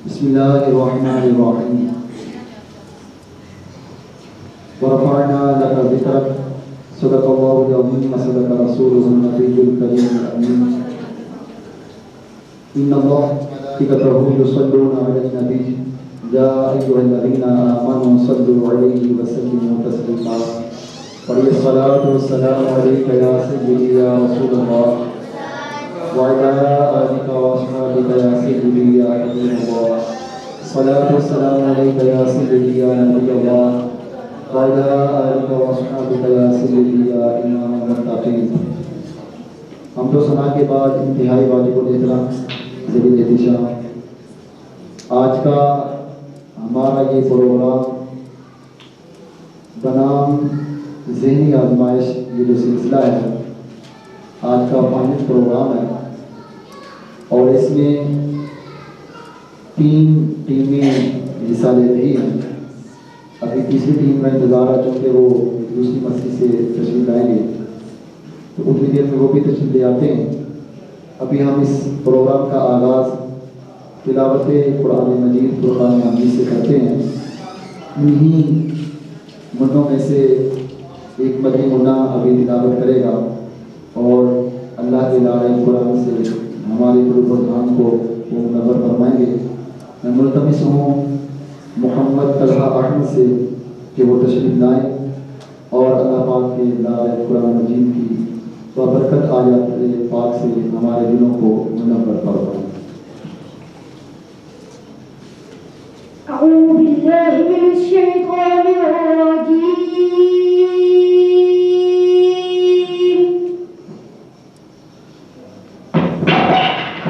بسم الله الرحمن الرحيم ورفعنا لك ذكرك صدق الله العظيم وصدق رسوله النبي الكريم الأمين إن الله وملائكته يصلون على النبي يا أيها الذين آمنوا صلوا عليه وسلموا تسليما وعليه الصلاة والسلام عليك يا سيدي يا رسول الله وعلى آلك وأصحابك يا سيدي يا حبيب الله الصلاة والسلام عليك يا سيدي يا نبي الله وعلى آلك وأصحابك يا سيدي يا إمام المتقين. ہم تو سنا کے بعد انتہائی واجب الاحترام ذلیل احتشام، آج کا ہمارا یہ پروگرام بنام ذہنی آزمائش، یہ جو سلسلہ ہے آج کا 5واں پروگرام ہے، اور اس میں 3 ٹیمیں حصہ لے رہی ہیں. ابھی تیسری ٹیم کا انتظار ہے، چونکہ وہ دوسری مسجد سے تشریف لائیں گے تو اتنی دیر میں وہ بھی تشریف لے آتے ہیں. ابھی ہم اس پروگرام کا آغاز تلاوت قرآن مجید فرقان حمید سے کرتے ہیں. انہی منوں میں سے ایک مدنی منا ابھی تلاوت کرے گا اور اللہ کے دار قرآن سے ہمارے قلوب و اذہان کو وہ منور فرمائیں گے. میں ملتمس ہوں محمد طلحہ احمد سے کہ وہ تشریف لائیں اور اللہ پاک کے دار قرآن مجید کی بابرکت آیات پاک سے ہمارے دلوں کو منور فرمائیں. أعوذ بالله من الشيطان الرجيم.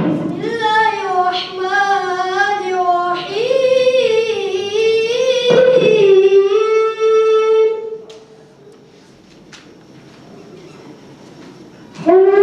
بسم الله الرحمن الرحيم. Hare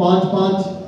5-5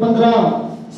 15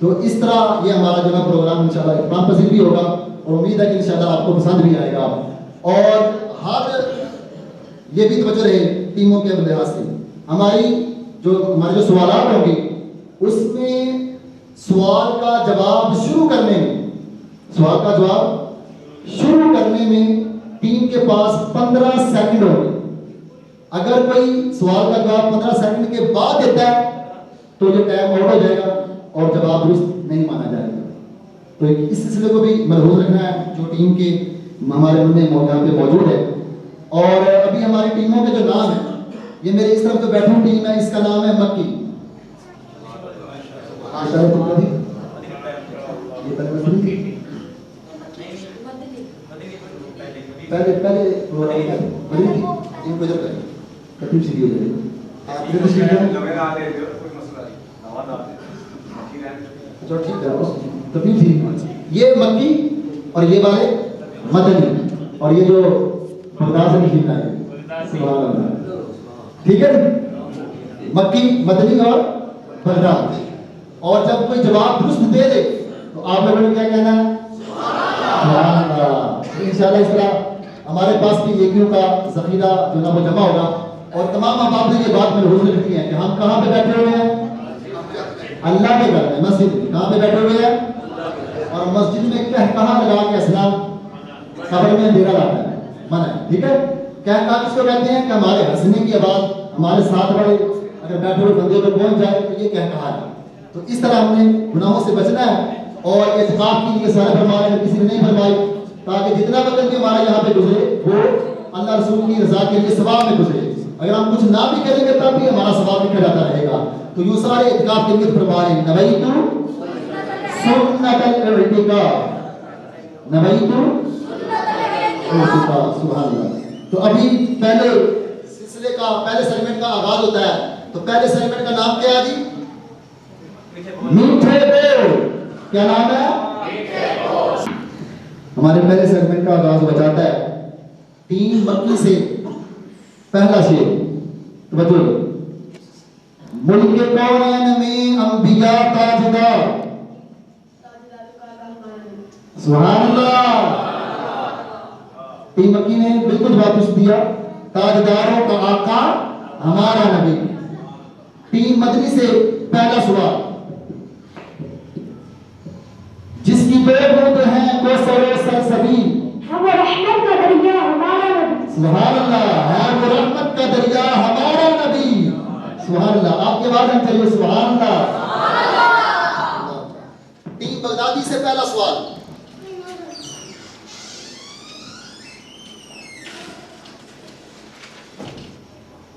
تو اس طرح یہ ہمارا جو ہے پروگرام انشاءاللہ اقبال پذیر بھی ہوگا اور امید ہے کہ انشاءاللہ آپ کو پسند بھی آئے گا. اور ہر یہ بھی توجہ رہے ٹیموں کے لحاظ سے ہمارے جو سوالات ہوں گے اس میں سوال کا جواب شروع کرنے میں ٹیم کے پاس 15 سیکنڈ ہوگی. اگر کوئی سوال کا جواب 15 سیکنڈ کے بعد دیتا ہے تو یہ ٹائم آؤٹ ہو جائے گا اور جواب درست نہیں مانا جائے گا. تو اس سلسلے کو بھی ملحوظ رکھنا ہے جو ٹیم کے ہمارے ملنے یہاں پہ موجود ہے. اور ابھی ہماری ٹیموں کے جو نام ہیں یہ میرے اس طرف جو بیٹھی ٹیم ہے اس کا نام ہے مکی. یہ مکی اور یہ والے مدنی اور یہ جو بغداد سے نکلتا ہے سبحان اللہ. ٹھیک ہے مکی مدنی اور بغداد. اور جب کوئی جواب درست دے دے تو آپ لوگوں نے کیا کہنا ہے سبحان اللہ. انشاءاللہ اس طرح ہمارے پاس بھی نیکیوں کا ذخیرہ جو ہے وہ جمع ہوگا. اور تمام احباب نے یہ بات محفوظ رکھنی ہے کہ ہم کہاں پہ بیٹھے ہوئے ہیں اللہ کے گھر میں مسجد میں کہاں پہ بیٹھے ہوئے ہیں اور مسجد میں کہاں لگا کے اسلام قبر میں اندھیرا لاتا ہے منع ہے. ٹھیک ہے کہاں کس کو کہتے ہیں کہ ہمارے ہنسنے کی آواز ہمارے ساتھ والے اگر بیٹھے ہوئے بندے کو پہنچ جائے تو یہ کہا ہے. تو اس طرح ہم نے گناہوں سے بچنا ہے اور اعتکاف کی یہ سارے فرمائے ہیں کسی نے نہیں فرمائی تاکہ جتنا وقت بھی ہمارے یہاں پہ گزرے وہ اللہ رسول کی رضا کے لیے ثواب میں گزرے. اگر ہم کچھ نہ بھی کریں گے تب بھی ہمارا ثواب لکھا جاتا رہے گا. تو یوں سارے اعتکاف کے لیے فرمائے ہیں نویت سنت الاعتکاف سبحان اللہ. تو ابھی پہلے سلسلے کا پہلے سیگمنٹ کا آغاز ہوتا ہے. تو پہلے سیگمنٹ کا نام کیا ہے جی میٹھے بول. کیا نام ہے ہمارے پہلے سیگمنٹ کا آغاز ہو جاتا ہے ٹیم مکی سے. پہلا شعر توجہ ملک کونین میں انبیاء تاجدار سبحان اللہ. ٹیم مکی نے بالکل جواب درست دیا تاجداروں کا آقا ہمارا نبی. ٹیم مدنی سے پہلا سوال جس کی دو بوند ہیں کوثر و سلسبیل ہے وہ رحمت کا دریا ہمارا نبی. سبحان اللہ ہے وہ رحمت کا دریا ہمارا نبی. سبحان اللہ. آپ کے بعد ہم چاہیے سبحان اللہ. ٹیم بغدادی سے پہلا سوال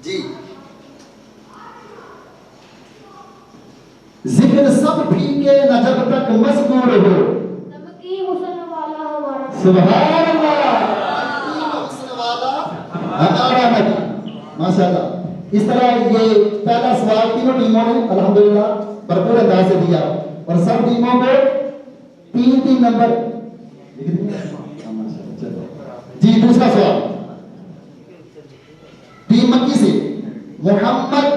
جی ذکر سب پھیکے نہ جب تک مذکور ہو نمکی حسن والا ہمارا. سبحان اللہ. حسن والا ہمارا نبی. ماشاءاللہ. اس طرح یہ پہلا سوال تینوں ٹیموں نے الحمدللہ بھرپور انداز سے دیا اور سب ٹیموں کو 3 نمبر. جی دوسرا سوال ٹیم مکی سے محمد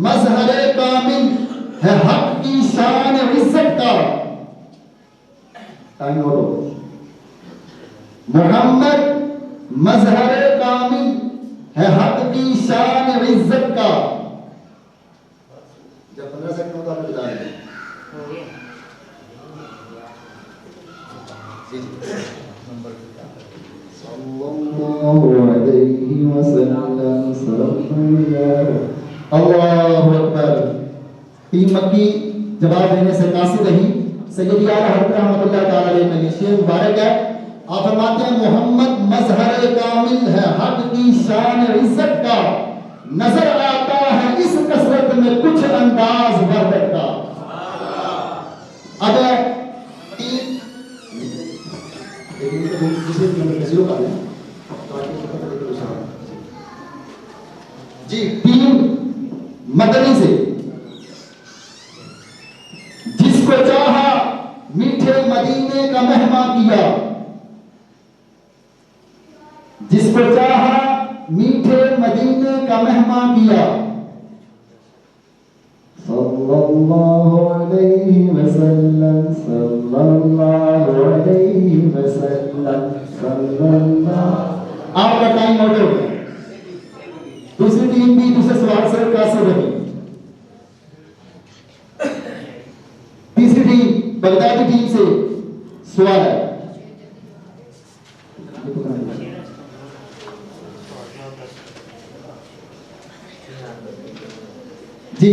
مظہر کامل ہے حق کی شان عزت کا. ٹائم نوٹ ہو. محمد مظہر کامل ہے حق کی شان عزت کا. جب 15 سیکنڈ ہوتا ہے بتا دیں. اللہ اکبر. ٹیم مکی جواب دینے سے قاصر رہی. سیدی اعلیٰ حضرت رحمۃ اللہ تعالی علیہ کا یہ شعر مبارک ہے. آپ فرماتے ہیں محمد مظہر کامل ہے حق کی شان عزت کا نظر آتا ہے اس کثرت میں کچھ انداز وحدت کا. اب ٹیم جی ٹیم مدنی سے جس کو چاہا میٹھے مدینے کا مہمان کیا. جس کو چاہا میٹھے مدینے کا مہمان کیا. صلی اللہ علیہ وسلم صلی اللہ علیہ وسلم صلی اللہ. آپ کا ٹائم آؤٹ ہو گیا. دوسری ٹیم بھی دوسرے سوال سے قاصر رہی. تیسری ٹیم بغدادی ٹیم سے سوال ہے. جی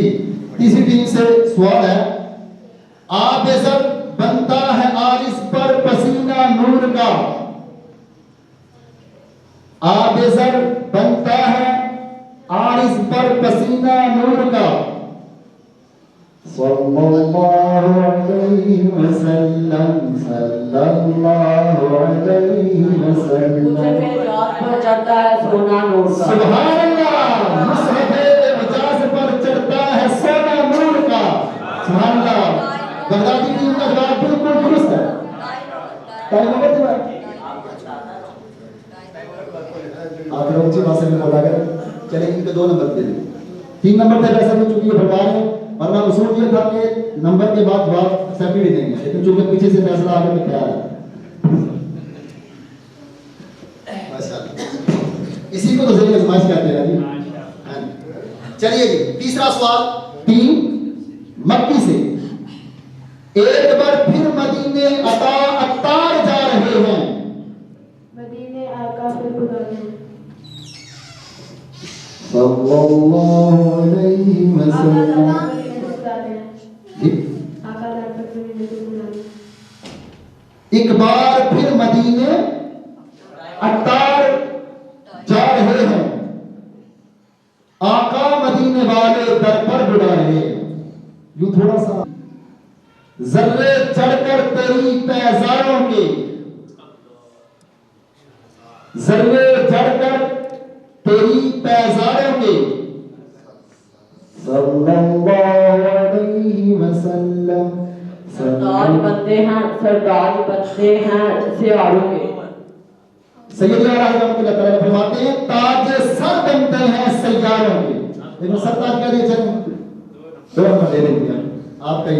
تیسری ٹیم سے سوال ہے. آب زر بنتا ہے عارض پر پسینہ نور کا. آب زر بنتا ہے عارض پر پسینہ نور کا. صلی اللہ علیہ وسلم صلی اللہ علیہ وسلم. چڑھتا ہے سونا نور کا. سبحان اللہ. مصحف اعجاز پر چڑھتا ہے سونا نور کا. سبحان اللہ. بغدادی ٹیم کا جواب بالکل درست ہے. ٹائم ہو گیا. آپ لوگ اچھی بات سے بولا کر چلیں ان کے 2 نمبر دے دیں. 3 نمبر تک ایسا چونکہ یہ بھروا رہے ہیں ورنہ اصول یہ تھا کہ نمبر کے بعد جواب سبھی دیں گے لیکن چونکہ پیچھے سے فیصلہ آگے میں تیار ہے. اسی کو تو ذریعہ آزمائش کہتے ہیں جی. چلیے جی تیسرا سوال ٹیم مکی سے. ایک بار پھر مدینے عطار جا رہے ہیں. مدینے آقا پہ گزارے صلی اللہ علیہ وسلم. ایک بار پھر مدینے عطار جا رہے ہیں. آقا مدینے والے در پر بلا رہے ہیں. یوں تھوڑا سا ذرے چڑھ کر تیری پیزاروں کے. ذرے چڑھ کر تیری پیزاروں کے. صلی اللہ علیہ وسلم. سردار بندے ہیں سیاروں کے. سید رحمۃ اللہ تعالیٰ فرماتے ہیں تاج سر بنتے ہیں سیاروں کے. لیکن سر تاج کیا دے چلیں 2 نمبر دے دیں گے آپ کا ہی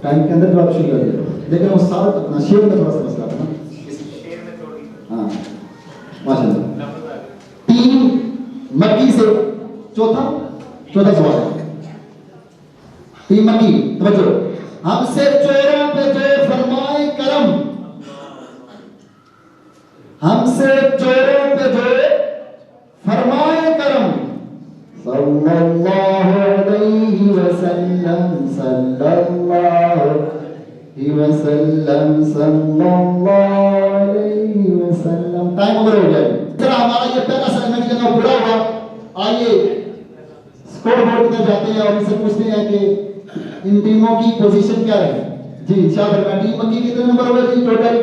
ٹائم کے اندر جو آپ شروع کر دیں لیکن وہ سارا اپنا شیر میں تھوڑا سا مسئلہ ہے نا. ہاں ماشاء اللہ. ٹیم مکی سے چوتھا سوال ہے. ٹیم مکی توجہ. ہم سے چوروں پہ جو فرمائے کرم. ہم سے چوروں پہ جو فرمائے کرم. صلی اللہ علیہ وسلم صلی اللہ علیہ وسلم صلی اللہ علیہ وسلم. ٹائم اوور ہو جائے. ہمارا یہ پہلا سیگمنٹ جو ہے پورا ہوا. آئیے اسکور بورڈ پر جاتے ہیں اور ان سے پوچھتے ہیں کہ ان ٹیموں کی پوزیشن کیا رہے. جی شاہ فرمائیں ٹیم مکی کتنے نمبر ہوئے جی ٹوٹل.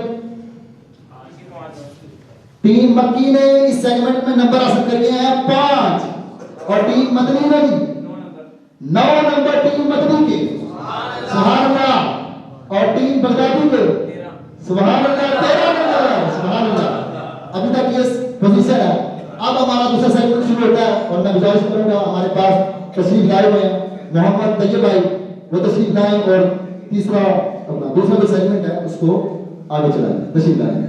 ٹیم مکی نے اس سیگمنٹ میں نمبر حاصل کر لیا ہے 5 اور ٹیم مدنی نے 9 نمبر ٹیم مدنی کے. سبحان اللہ. اور ٹیم بغدادی کے سبحان اللہ 13 نمبر. سبحان اللہ. ابھی تک یہ پوزیشن ہے. اب ہمارا دوسرا سیگمنٹ شروع ہوتا ہے اور میں گزارش کروں گا ہمارے پاس تشریف لائے ہوئے ہیں محمد طیب بھائی وہ تشریف لائیں اور تیسرا اپنا دوسرا جو سیگمنٹ ہے اس کو آگے چلائیں. تشریف لائیں.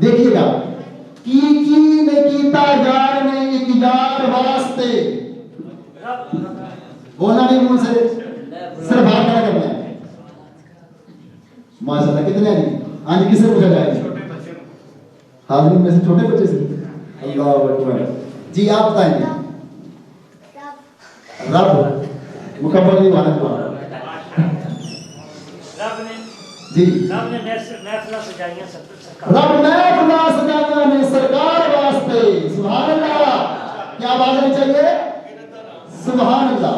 دیکھیے گا کی نے کیتا یار نے ایک یار واسطے. بولنا نہیں منہ سے صرف ہاتھ کھڑا کرنا ہے. ماشاءاللہ کتنے ہیں جی. ہاں جی کس سے پوچھا جائے. حاضرین میں سے چھوٹے بچے سے. اللہ اکبر. جی آپ بتائیں گے. رب مکمل نہیں مانا تو جی رب نے محفلہ سجائیاں نے سرکار واسطے. سبحان اللہ. کیا آواز نہیں چاہیے. سبحان اللہ.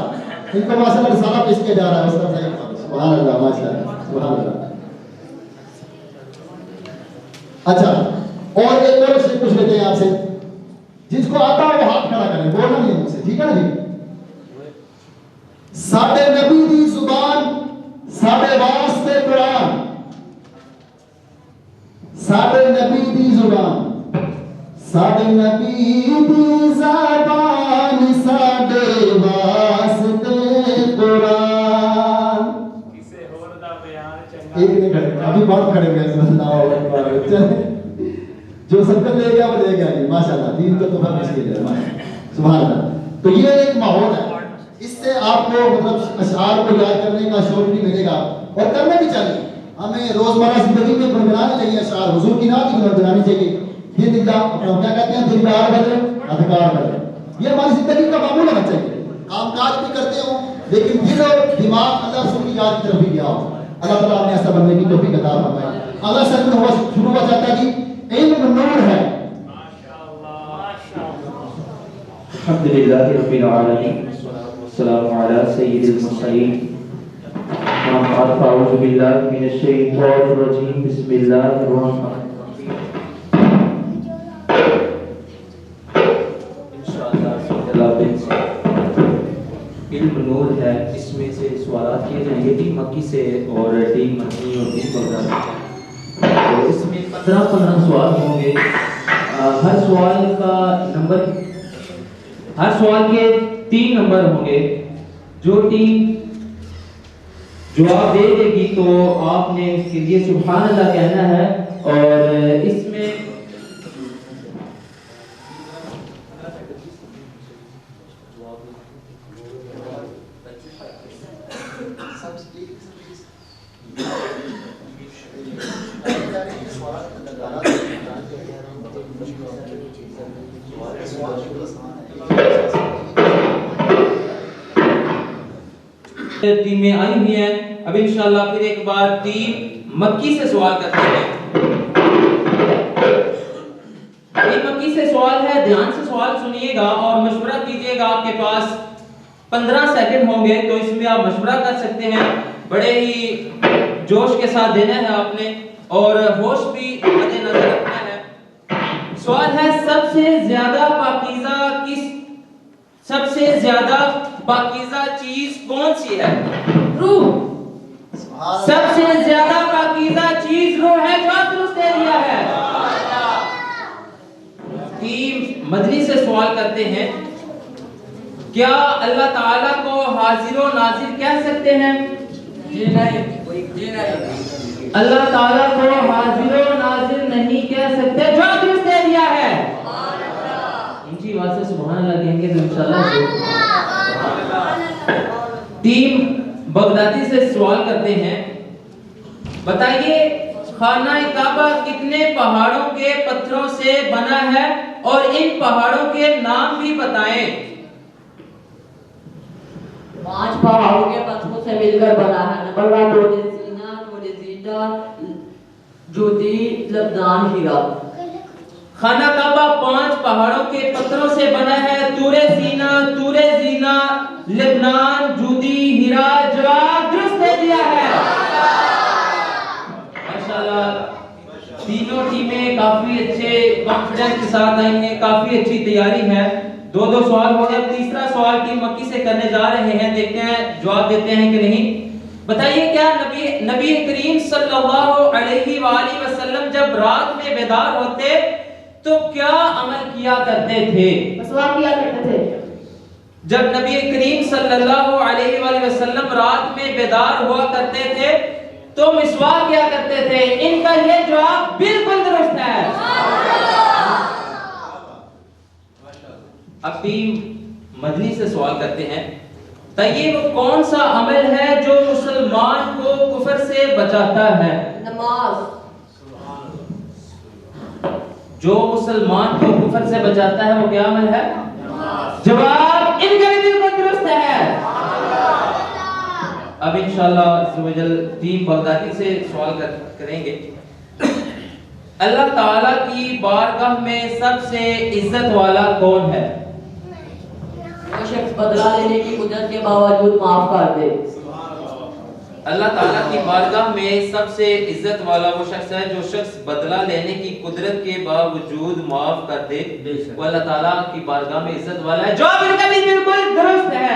ان کو ماشاءاللہ رسالہ پیش کیا جا رہا ہے اس طرح سے. سبحان اللہ ماشاءاللہ. سبحان اللہ. اچھا اور ایک اور پوچھ لیتے ہیں آپ سے. جس کو آتا ہے وہ ہاتھ کھڑا کریں. بولنا نہیں مجھ سے ٹھیک ہے نا جی. ساڈے نبی دی زبان ساڈے واسطے قرآن، ساڈے نبی دی زبان ساڈے نبی دی زبان ساڈے واسطے قرآن۔ ایک نہیں کھڑے ابھی بہت کھڑے ہوئے ہیں، اللہ اکبر۔ جو سبقت لے گیا وہ لے گیا جی، ماشاءاللہ دین کا تحفہ مشکل ہے، سبحان اللہ۔ تو یہ ایک ماحول ہے، اس سے آپ کو مطلب اشعار کو یاد کرنے کا شوق بھی ملے گا، اور کرنا بھی چاہیے۔ ہمیں روزمرہ زندگی میں گنگنانا چاہیے اشعار، حضور کی نعت کی گنگنانی چاہیے۔ دل کا اپنا کیا کہتے ہیں، دلدار بدلے اذکار بدلے، یہ ہماری زندگی کا معمول ہونا چاہیے۔ کام کاج بھی کرتے ہوں لیکن دل اور دماغ اللہ رسول کی یاد کی طرف بھی گیا ہو۔ اللہ تعالیٰ نے ایسا بننے کی توفیق عطا فرمائے۔ اگلا سیشن شروع ہوا چاہتا ہے جی، علم نور ہے۔ الحمدللہ رب العالمین، والسلام علی سید المرسلین، اعوذ باللہ من الشیطان الرجیم، بسم اللہ الرحمن الرحیم۔ انشاءاللہ علم نور ہے، اس میں سے سوالات کیے جائیں گے 3 مکی سے اور 3 مدنی اور 3 بغدادی۔ تو اس میں 15 سوال ہوں گے۔ ہر سوال کے 3 نمبر ہوں گے۔ جو ٹیم جواب دے دے گی تو آپ نے اس کے لیے سبحان اللہ کہنا ہے، اور اس میں ٹیمیں آئی ہوئی ہیں۔ اب انشاءاللہ پھر ایک بار ٹیم مکی سے سوال کرتے ہیں۔ ٹیم مکی سے سوال ہے، دھیان سے سوال سنیے گا اور مشورہ کیجئے گا۔ آپ کے پاس 15 سیکنڈ ہوں گے، تو اس میں آپ مشورہ کر سکتے ہیں۔ بڑے ہی جوش کے ساتھ دینا ہے آپ نے، اور ہوش بھی مد نظر رکھنا ہے۔ سوال ہے، سب سے زیادہ پاکیزہ چیز کون سی ہے؟ روح۔ سب سے زیادہ پاکیزہ چیز روح ہے، جواب درست دے دیا ہے۔ ٹیم مدنی سے سوال کرتے ہیں، کیا اللہ تعالیٰ کو حاضر و ناظر کہہ سکتے ہیں؟ جی نہیں۔ اللہ تعالیٰ کو حاضر و ناظر نہیں کہہ سکتے، جواب درست دے دیا ہے۔ اونچی آواز سے سبحان اللہ کہیں گے تو انشاءاللہ۔ ٹیم بغدادی سے سوال کرتے ہیں، بتائیے خانہ کعبہ کتنے پہاڑوں کے پتھروں سے بنا ہے، اور ان پہاڑوں کے نام بھی بتائیں۔ 5 پہاڑوں کے پتھروں سے مل کر بنا ہے۔ نمبر 1 طور سینا، طور زینا، جودی، لبنان، ہیرا۔ خانہ کعبہ 5 پہاڑوں کے پتھروں سے بنا ہے، طور سینا، طور زینا، لبنان، جودی، ہیرا، جواب درست دے دیا ہے۔ ماشاءاللہ تینوں ٹیمیں کافی اچھے کانفیڈنس کے ساتھ آئی ہیں، کافی اچھی تیاری ہے۔ 2 سوال ہو گئے، تیسرا سوال ٹیم مکی سے کرنے جا رہے ہیں، دیکھتے ہیں جواب دیتے ہیں کہ نہیں۔ بتائیے کیا نبی کریم صلی اللہ علیہ وآلہ وسلم جب رات میں بیدار ہوتے تو کیا عمل کیا کرتے تھے؟ مسواک کیا کرتے تھے۔ جب نبی کریم صلی اللہ علیہ وآلہ وسلم رات میں بیدار ہوا کرتے تھے تو مسواک کیا کرتے تھے؟ ان کا یہ جواب بالکل درست ہے۔ اب ٹیم مدنی سے سوال کرتے ہیں، یہ وہ کون سا عمل ہے جو مسلمان کو کفر سے بچاتا ہے؟ نماز۔ جو مسلمان کو کفر سے بچاتا ہے وہ کیا عمل ہے؟ جواب ان کا بھی بالکل درست ہے۔ اب انشاءاللہ ٹیم بغدادی سے سوال کریں گے، اللہ تعالیٰ کی بارگاہ میں سب سے عزت والا کون ہے؟ وہ شخص بدلہ لینے کی قدرت کے باوجود معاف کر دے۔ اللہ تعالیٰ کی بارگاہ میں سب سے عزت والا وہ شخص ہے جو شخص بدلہ لینے کی قدرت کے باوجود معاف کر دے، وہ اللہ تعالیٰ کی بارگاہ میں عزت والا ہے۔ جواب ان کا بھی بالکل درست ہے۔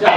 4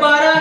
12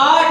8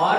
8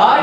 8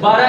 12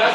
10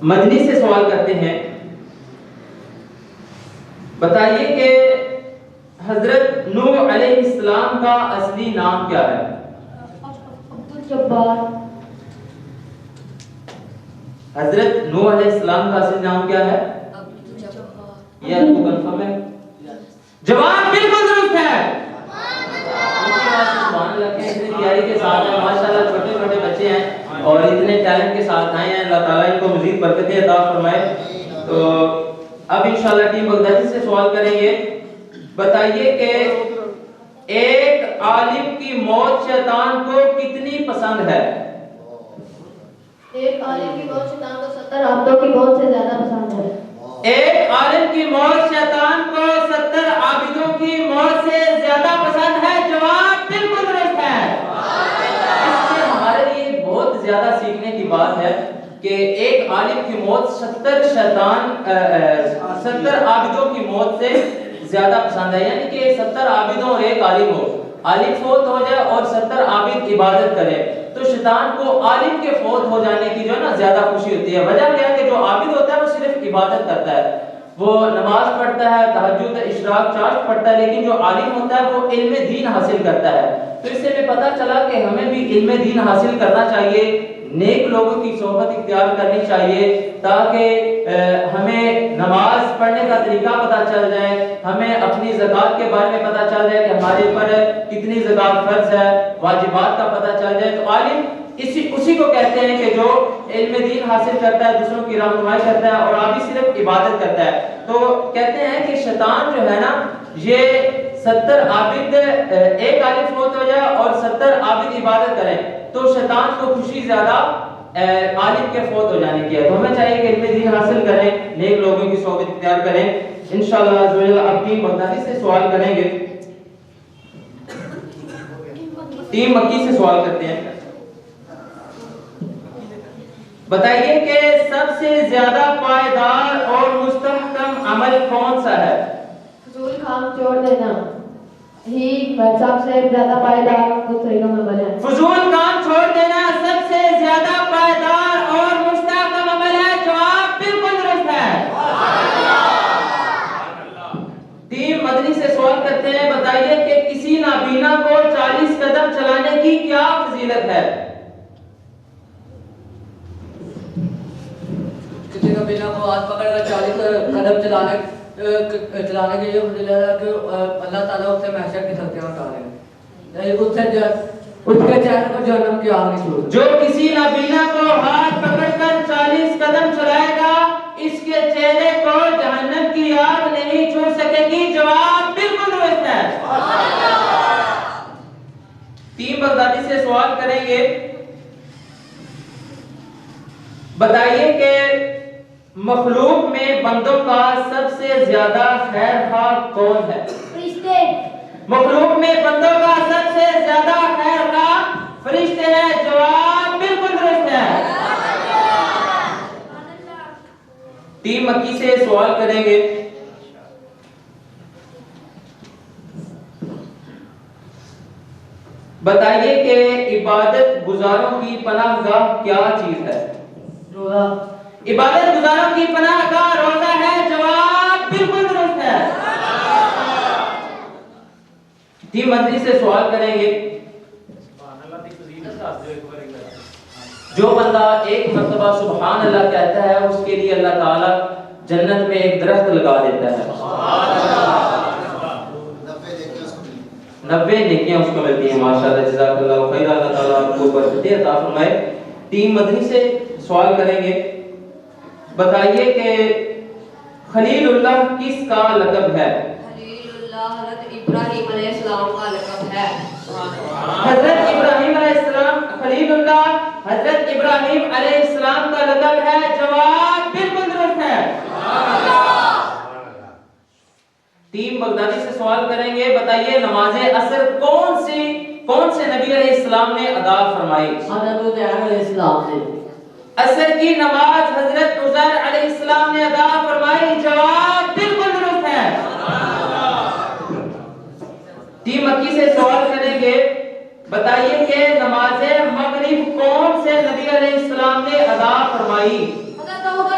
مدنی سے سوال کرتے ہیں، بتائیے کہ حضرت نوح علیہ السلام کا اصلی نام کیا ہے؟ عبدالجبار۔ حضرت نوح علیہ السلام کا اصلی نام کیا ہے؟ یہ آپ کو کنفرم ہے؟ جواب بالکل درست ہے۔ سبحان اللہ، اتنی تیاری کے ساتھ ہیں ماشاءاللہ، چھوٹے چھوٹے بچے ہیں اور اتنے ٹیلنٹ کے ساتھ آئے ہیں، اللہ تعالیٰ ان کو مزید برکتیں عطا فرمائے۔ تو اب انشاءاللہ ٹیم بغدادی سے سوال کریں گے، بتائیے کہ ایک عالم کی موت شیطان کو کتنی پسند ہے؟ ایک عالم کی موت شیطان کو 70 عابدوں کی موت سے زیادہ پسند ہے۔ ایک عالم کی موت شیطان کو 70 عابدوں کی موت سے زیادہ پسند ہے، جواب بالکل درست ہے۔ اس سے ہمارے لیے بہت زیادہ سیکھنے کی بات ہے کہ ایک عالم کی موت 70 عابدوں کی موت سے زیادہ پسند ہے، یعنی کہ 70 عابدوں اور ایک عالم ہو، عالم فوت ہو جائے اور 70 عابد عبادت کرے تو شیطان کو عالم کے فوت ہو جانے کی جو ہے نا زیادہ خوشی ہوتی ہے۔ وجہ کیا ہے کہ جو عابد ہوتا ہے وہ صرف عبادت کرتا ہے، وہ نماز پڑھتا ہے، تہجد، اشراق، چاشت پڑھتا ہے، لیکن جو عالم ہوتا ہے وہ علم دین حاصل کرتا ہے۔ تو اس سے ہمیں پتہ چلا کہ ہمیں بھی علم دین حاصل کرنا چاہیے، نیک لوگوں کی صحبت اختیار کرنی چاہیے تاکہ ہمیں نماز پڑھنے کا طریقہ پتہ چل جائے، ہمیں اپنی زکوٰۃ کے بارے میں پتہ چل جائے کہ ہمارے اوپر کتنی زکوٰۃ فرض ہے، واجبات کا پتہ چل جائے۔ تو عالم اسی کو کہتے ہیں کہ جو علم دین حاصل کرتا ہے، دوسروں کی رہنمائی کرتا ہے، اور عابد صرف عبادت کرتا ہے۔ تو کہتے ہیں کہ شیطان جو ہے نا یہ 70 عابد، ایک عالم فوت ہو جائے اور 70 عابد عبادت کریں تو شیطان کو خوشی زیادہ عالم کے فوت ہو جانے کی ہے۔ تو ہمیں چاہیے کہ علم دین حاصل کریں، نیک لوگوں کی صحبت اختیار کریں۔ انشاءاللہ عز و جل اب ٹیم بغدادی سے سوال کریں گے، ٹیم مکی سے سوال کرتے ہیں، بتائیے کہ سب سے زیادہ پائیدار اور مستحکم عمل کون سا ہے؟ فضول کام چھوڑ دینا ہی سب سے زیادہ پائیدار مستحکم عمل ہے۔ فضول کام چھوڑ دینا سب سے زیادہ پائیدار اور مستحکم عمل ہے، جواب بالکل درست ہے۔ ٹیم مدنی سے سوال کرتے ہیں، بتائیے کہ کسی نابینا کو 40 قدم چلانے کی کیا فضیلت ہے؟ کسی نابینا کو ہاتھ پکڑ کر 40 قدم چلانے کی یہ فضیلت ہے کہ اللہ تعالیٰ اس سے محشر کی تختیاں اتارے، اس کے چہرے پر جہنم کی آگ نہیں چھوڑے۔ جو کسی نابینا کو ہاتھ پکڑ کر 40 قدم چلائے گا اس کے چہرے کو جہنم کی آگ نہیں چھو سکے گی، جواب بالکل درست ہے۔ ٹیم بغدادی سے سوال کریں گے، بتائیے کہ مخلوق میں بندوں کا سب سے زیادہ خیر خواہ کون ہے؟ فرشتے۔ مخلوق میں بندوں کا سب سے زیادہ خیر خواہ فرشتے ہیں، جواب بالکل درست ہے۔ ٹیم مکی سے سوال کریں گے، بتائیے کہ عبادت گزاروں کی پناہ گاہ کیا چیز ہے؟ روزہ۔ عبادت گزاروں کی پناہ گاہ روزہ ہے، جواب بالکل درست ہے۔ ٹیم مدنی سے سوال کریں گے، جو بندہ ایک مرتبہ سبحان اللہ کہتا ہے اس کے لیے اللہ تعالیٰ جنت میں ایک درخت لگا دیتا ہے، 90 نیکیاں اس کو ملتی ہیں۔ ماشاءاللہ، جزاک اللہ خیر، اللہ تعالیٰ آپ کو برکتیں عطا فرمائے۔ ٹیم مدنی سے سوال کریں گے، بتائیے کہ خلیل اللہ کس کا لقب ہے؟ خلیل اللہ حضرت ابراہیم علیہ السلام کا لقب ہے۔ حضرت ابراہیم علیہ السلام، خلیل اللہ حضرت ابراہیم علیہ السلام کا لقب ہے، جواب بالکل درست ہے۔ ٹیم بغدادی سے سوال کریں گے، بتائیے نماز عصر کون سے نبی علیہ السلام نے ادا فرمائی؟ حضرت عزیر علیہ السلام نے۔ عصر کی نماز حضرت عزیر علیہ السلام نے ادا فرمائی، جواب بالکل درست ہے۔ ٹیم مکی سے سوال کریں گے، بتائیے کہ نماز مغرب کون سے نبی علیہ السلام نے ادا فرمائی؟ حضرت ابوبکر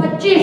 25।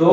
2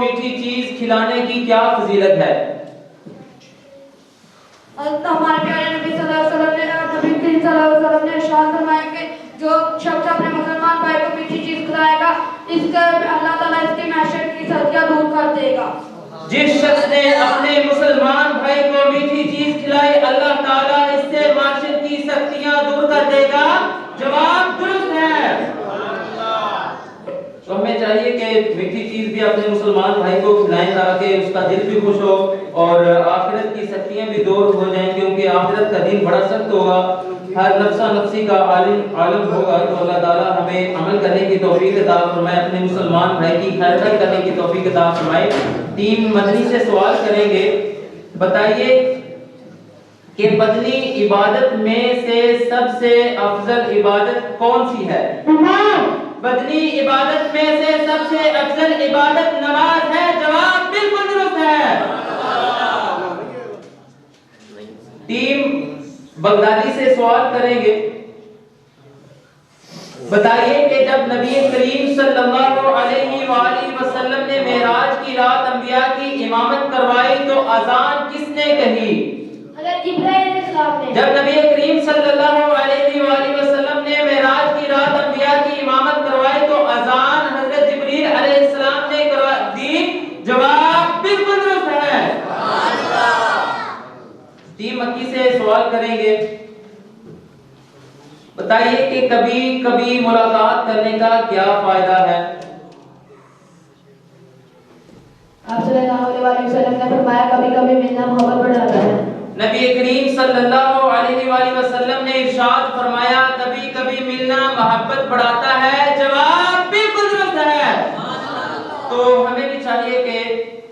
میٹھی چیز کھلانے کی کیا فضیلت ہے؟ ہمارے پیارے نبی صلی اللہ علیہ وسلم نے نبی کریم صلی اللہ علیہ وسلم نے ارشاد فرمایا کہ جو شخص اپنے مسلمان بھائی کو میٹھی چیز کھلائے گا اس کا اللہ تعالیٰ اس کی معیشت کی سختیاں دور کر دے گا. جس شخص نے اپنے مسلمان بھائی کو میٹھی چیز کھلائی اللہ تعالیٰ اس سے معیشت کی سختیاں دور کر دے گا. جواب درست ہے. تو ہمیں چاہیے کہ میٹھی چیز بھی اپنے مسلمان بھائی کو کھلائیں تاکہ اس کا دل بھی خوش ہو اور آخرت کی سختیاں بھی دور ہو جائیں، کیونکہ آخرت کا دن بڑا سخت ہوگا، ہر نفسا نفسی کا عالم ہوگا. تو اللہ تعالیٰ ہمیں عمل کرنے کی توفیق عطا فرمائے، اپنے مسلمان بھائی کی خیر خواہی کرنے کی توفیق عطا فرمائے. ٹیم مدنی سے سوال کریں گے، بتائیے کہ بدنی عبادت میں سے سب سے افضل عبادت کون سی ہے؟ بدنی عبادت میں سے سب سے افضل عبادت نماز ہے. جواب بالکل درست ہے. ٹیم بغدادی سے سوال کریں گے، بتائیے کہ جب نبی کریم صلی اللہ علیہ وآلہ وسلم نے معراج کی رات انبیاء کی امامت کروائی تو اذان کس نے کہی؟ جب نبی کریم صلی اللہ علیہ وآلہ وسلم نے معراج کی رات انبیاء کی امامت کروائی تو اذان حضرت جبریل علیہ السلام نے دی. جواب بالکل درست ہے. ٹیم مکی سے سوال کریں گے، بتائیے کہ کبھی کبھی ملاقات کرنے کا کیا فائدہ ہے؟ آپ صلی اللہ علیہ وسلم نے فرمایا کبھی کبھی ملنا محبت بڑھاتا ہے. نبی کریم صلی اللہ علیہ وآلہ وسلم نے ارشاد فرمایا کبھی کبھی ملنا محبت بڑھاتا ہے. جواب بالکل درست ہے. تو ہمیں بھی چاہیے کہ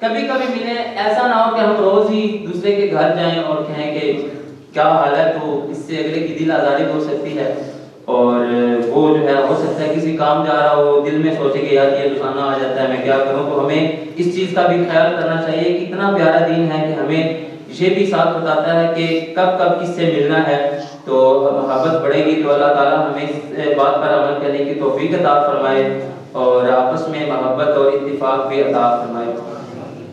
کبھی کبھی ملیں، ایسا نہ ہو کہ ہم روز ہی دوسرے کے گھر جائیں اور کہیں کہ کیا حال ہے، تو اس سے اگلے کی دل آزاری ہو سکتی ہے اور وہ جو ہے ہو سکتا ہے کسی کام جا رہا ہو، دل میں سوچے کہ یار یہ روزانہ آ جاتا ہے میں کیا کروں. تو ہمیں اس چیز کا بھی خیال کرنا چاہیے کہ اتنا پیارا دین ہے کہ ہمیں یہ بھی ساتھ بتاتا ہے کہ کب کب کس سے ملنا ہے. تو محبت بڑھے گی تو اللہ تعالیٰ ہمیں اس بات پر عمل کرنے کی توفیق عطا فرمائے اور آپس میں محبت اور اتفاق بھی عطا فرمائے.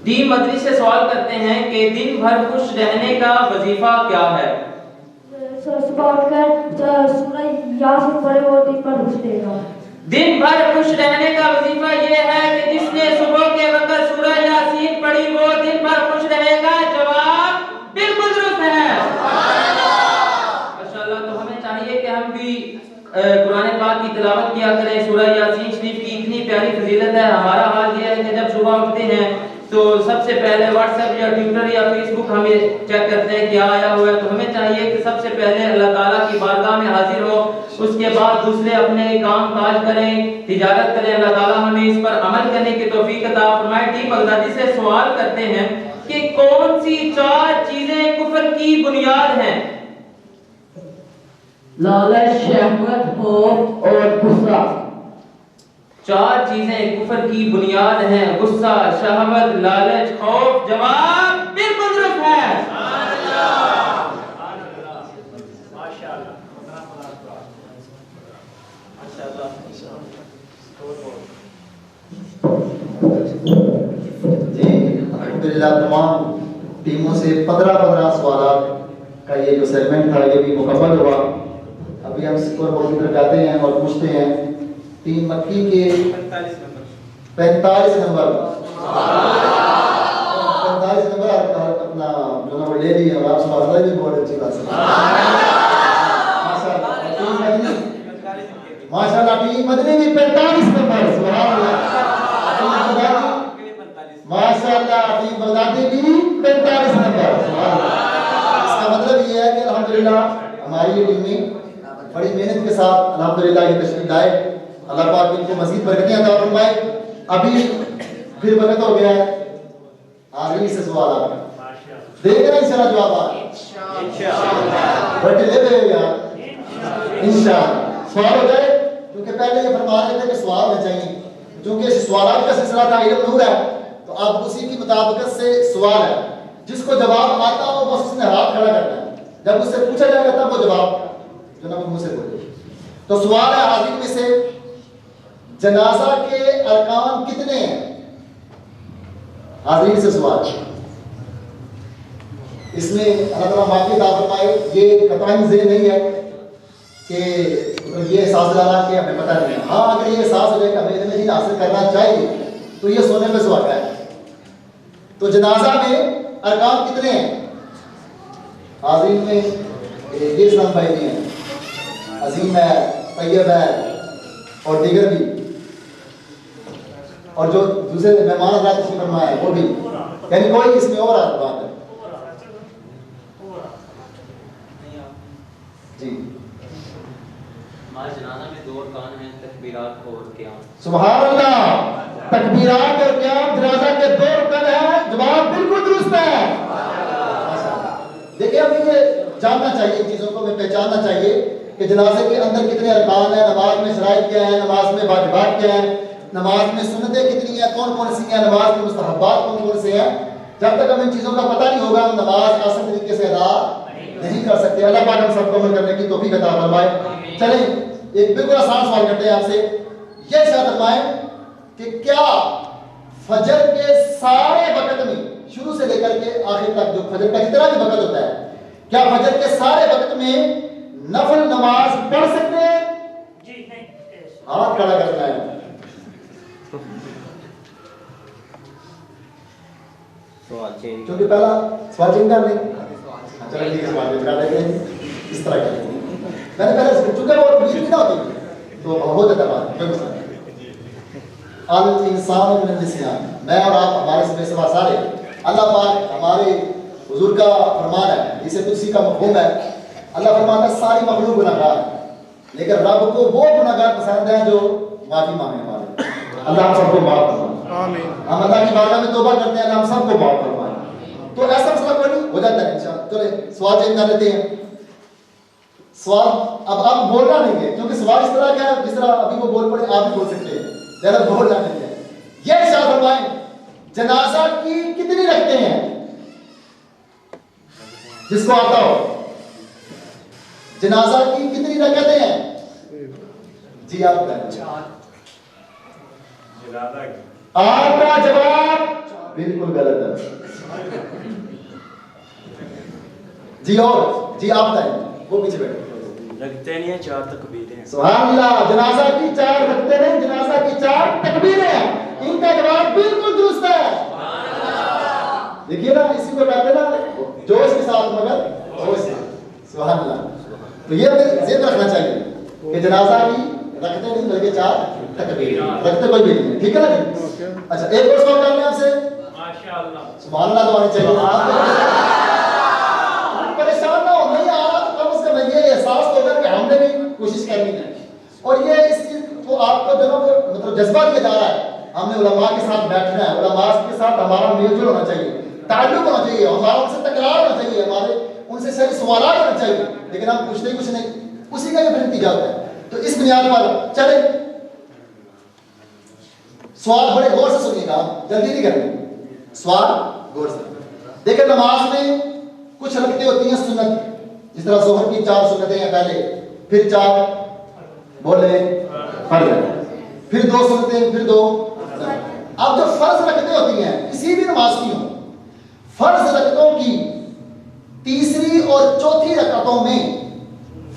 ٹیم مدنی سے سوال کرتے ہیں کہ دن بھر خوش رہنے کا وظیفہ کیا ہے؟ صبح اٹھ کر سورہ یاسین پڑھے وہ دن بھر خوش رہے گا. دن بھر خوش رہنے کا وظیفہ یہ ہے کہ جس نے صبح کے وقت سورہ یاسین پڑھی وہ دن بھر خوش رہے گا. جواب بالکل درست ہے. ماشاءاللہ. تو ہمیں چاہیے کہ ہم بھی قرآن پاک کی تلاوت کیا کریں. سورہ یاسین شریف کی اتنی پیاری فضیلت ہے. ہمارا حال یہ ہے کہ جب صبح اٹھتے ہیں تو سب سے پہلے واٹس ایپ یا ٹویٹر یا فیس بک ہمیں چیک کرتے ہیں کیا آیا ہوا ہے. تو ہمیں چاہیے کہ سب سے پہلے اللہ تعالیٰ کی بارگاہ میں حاضر ہو، اس کے بعد دوسرے اپنے کام کاج کریں، تجارت کریں. اللہ تعالیٰ ہمیں اس پر عمل کرنے کی توفیق عطا فرمائے. ٹیم بغدادی سے سوال کرتے ہیں کہ کون سی 4 چیزیں کفر کی بنیاد ہیں؟ لالچ، شہوت، خوف اور غصہ. 4 چیزیں کفر کی بنیاد ہیں، غصہ، شہوت، لالچ، خوف. جواب بالکل درست ہے. جی الحمدللہ تمام ٹیموں سے 15 سوالات کا یہ جو سیگمنٹ تھا یہ بھی مکمل ہوا. ابھی ہم اسکور بورڈ کی طرف جاتے ہیں اور پوچھتے ہیں ٹیم مکی کے 45 نمبر اپنا جو نمبر لے لیے اور آپ سوال بھی بہت اچھی بات ہے. ماشاءاللہ ٹیم مدنی بھی 45 نمبر. سبحان اللہ. ماشاءاللہ ٹیم بغدادی بھی 45 نمبر. سبحان اللہ. اس کا مطلب یہ ہے کہ الحمدللہ ہماری یہ ٹیمیں بڑی محنت کے ساتھ الحمدللہ یہ تشریف لائے. اللہ پاک ان کو مزید برکتیں عطا فرمائے. ابھی پھر وقت ہو گیا ہے آخری سے سوالات دیکھ رہے ہیں انشاءاللہ جواب انشاءاللہ بڑے لے لے یار انشاءاللہ. سوال ہو جائے کیونکہ پہلے یہ فرما رہے تھے کہ سوال ہونے چاہیے. چونکہ سوالات کا سلسلہ تھا علم نور ہے تو اب اسی کی مطابقت سے سوال ہے. جس کو جواب آتا ہو بس اس نے ہاتھ کھڑا کرنا ہے. جب اس سے پوچھا جائے گا تب وہ جواب جو نا منہ سے بولے. تو سوال ہے حاضر میں سے جنازہ کے ارکان کتنے ہیں؟ حاضرین سے سوال اس میں اللہ تعالیٰ معافی عطا فرمائے، یہ قطعاً ذہن نہیں ہے کہ یہ احساس دلانا کہ ہمیں پتہ نہیں ہے. ہاں اگر یہ احساس ہو جائے کہ ہمیں علم دین حاصل کرنا چاہیے تو یہ سونے پہ سوال ہے. تو جنازہ میں ارکان کتنے ہیں؟ حاضرین میں یہ اسلام بھائی بھی ہیں، عظیم ہے، طیب ہے اور دیگر بھی، اور جو دوسرے مہمان حضرات تشریف فرمائے وہ بھی، یعنی کوئی اس میں اور بات ہے. جی ہمارے جنازہ میں 2 ارکان ہیں، تکبیرات اور قیام. سبحان اللہ، تکبیرات اور قیام جنازہ کے 2 رکن ہیں. جواب بالکل درست ہے. دیکھیں ہمیں یہ جاننا چاہیے، چیزوں کو ہمیں پہچاننا چاہیے کہ جنازے کے اندر کتنے ارکان ہیں، نماز میں شرائط کیا ہے، نماز میں واجبات کیا ہیں، نماز میں سنتیں کتنی ہیں، کون کون سی ہیں، نماز کے مستحبات کون کون سے ہیں. جب تک ہمیں ان چیزوں کا پتہ نہیں ہوگا ہم نماز آسان طریقے سے ادا نہیں کر سکتے. اللہ پاک ہم سب کو عمل کرنے کی توفیق عطا فرمائے. چلیں ایک بالکل آسان سوال کرتے ہیں آپ سے، یہ ارشاد فرمائیں کہ کیا فجر کے سارے وقت میں شروع سے لے کر کے آخر تک جو فجر کا جتنا بھی وقت ہوتا ہے، کیا فجر کے سارے وقت میں نفل نماز پڑھ سکتے ہیں؟ جی نہیں. ہاتھ کھڑا کرنا ہے. کیونکہ پہلا سوال چینج کر لیں. چلو ٹھیک ہے، سوال چینج کر لیں گے اس طرح کریں گے. میں نے پہلے چونکہ وہ بیچ بھی نہ ہوتی تو ہو جاتا بات. کوئی مسئلہ نہیں. الانسان من النسیان، میں اور آپ ہمارے سے بے سوا سارے، اللہ پاک ہمارے حضور کا فرمان ہے، اسے قدسی کا مفہوم ہے. اللہ فرماتا ہے ساری مخلوق گناہگار ہے، لیکن رب کو وہ گناہگار پسند ہیں جو معافی مانگنے والے. اللہ ہم سب کو معاف فرمائے. آمین. ہم اللہ کی بارگاہ میں توبہ کرتے ہیں، اللہ ہم سب کو معاف فرمائے. تو ایسا مسئلہ کوئی نہیں، ہو جاتا ہے انشاءاللہ. چلے سوال چینج کر لیتے ہیں. سوال اب آپ بولنا نہیں ہے، کیونکہ سوال اس طرح کا ہے جس طرح ابھی وہ بول پڑے آپ بھی بول سکتے ہیں، زیادہ بول جانے ہیں. یہ ارشاد فرمائیں جنازہ کی کتنی رکھتے ہیں؟ جس کو آتا ہو، جنازہ کی کتنی رکعتیں ہیں؟ جی آپ کہیں. آپ کا جواب بالکل غلط ہے. جی اور جی آپ بتائیں، وہ پیچھے بیٹھے. رکھتے نہیں ہیں، 4 تکبیریں. سبحان اللہ، جنازہ کی 4 رکھتے نہیں، جنازہ کی 4 تکبیریں ہیں. ان کا جواب بالکل درست ہے. دیکھیے نا، اسی کو کہتے ہیں نا جوش کے ساتھ مگر ہوش سے. سبحان اللہ. تو یہ ہمیں ذہن رکھنا چاہیے کہ جنازہ کی رکھتے نہیں بلکہ 4 تکبیریں رکھتے کوئی بھی نہیں. ٹھیک ہے نا جی؟ اچھا ایک اور سوال کر لیں آپ سے. ماشاءاللہ. سبحان اللہ تو آنی چاہیے. پریشان نہ ہو، نہیں آ رہا تو کم از کم یہ احساس ہوگا کہ ہم نے بھی کوشش کرنی ہے. اور یہ اس چیز کو آپ کو جو مطلب جذبہ دیا جا رہا ہے، ہم نے علماء کے ساتھ بیٹھنا ہے، علماء کے ساتھ ہمارا میل جول ہونا چاہیے، تعلق ہونا چاہیے، ہمارا ان سے تکرار ہونا چاہیے، ہمارے ان سے صحیح سوالات ہونا چاہیے. لیکن ہم پوچھتے کچھ نہیں، اسی کا یہ پھر نتیجہ ہوتا ہے. تو اس بنیاد پر چلیں سوال بڑے غور سے سنیے گا، جلدی نہیں کریں، سوال غور سے. دیکھیں نماز میں کچھ رکھتے ہوتی ہیں سنت، جس طرح ظہر کی 4 سنتیں ہیں پہلے، پھر 4 بولے فرض، پھر 2 سنتیں، پھر 2. اب جو فرض رکھتے ہوتی ہیں کسی بھی نماز کی ہوں، فرض رکعتوں کی تیسری اور چوتھی رکعتوں میں،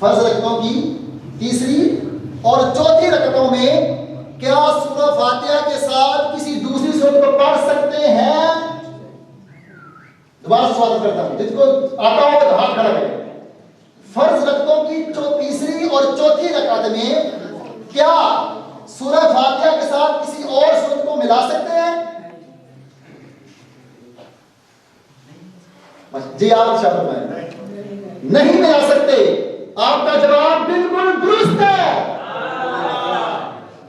فرض رکعتوں کی تیسری اور چوتھی رکعتوں میں کیا سورہ فاتحہ کے ساتھ کسی دوسری سورت کو پڑھ سکتے ہیں؟ دوبارہ سوال کرتا ہوں، جس کو آتا ہو تو ہاتھ کھڑا کرے. فرض رکعتوں کی تیسری اور چوتھی رکعت میں کیا سورہ فاتحہ کے ساتھ کسی اور سورت کو ملا سکتے ہیں؟ جی آپ شاہ فرمائیں. نہیں ملا سکتے. آپ کا جواب بالکل درست ہے.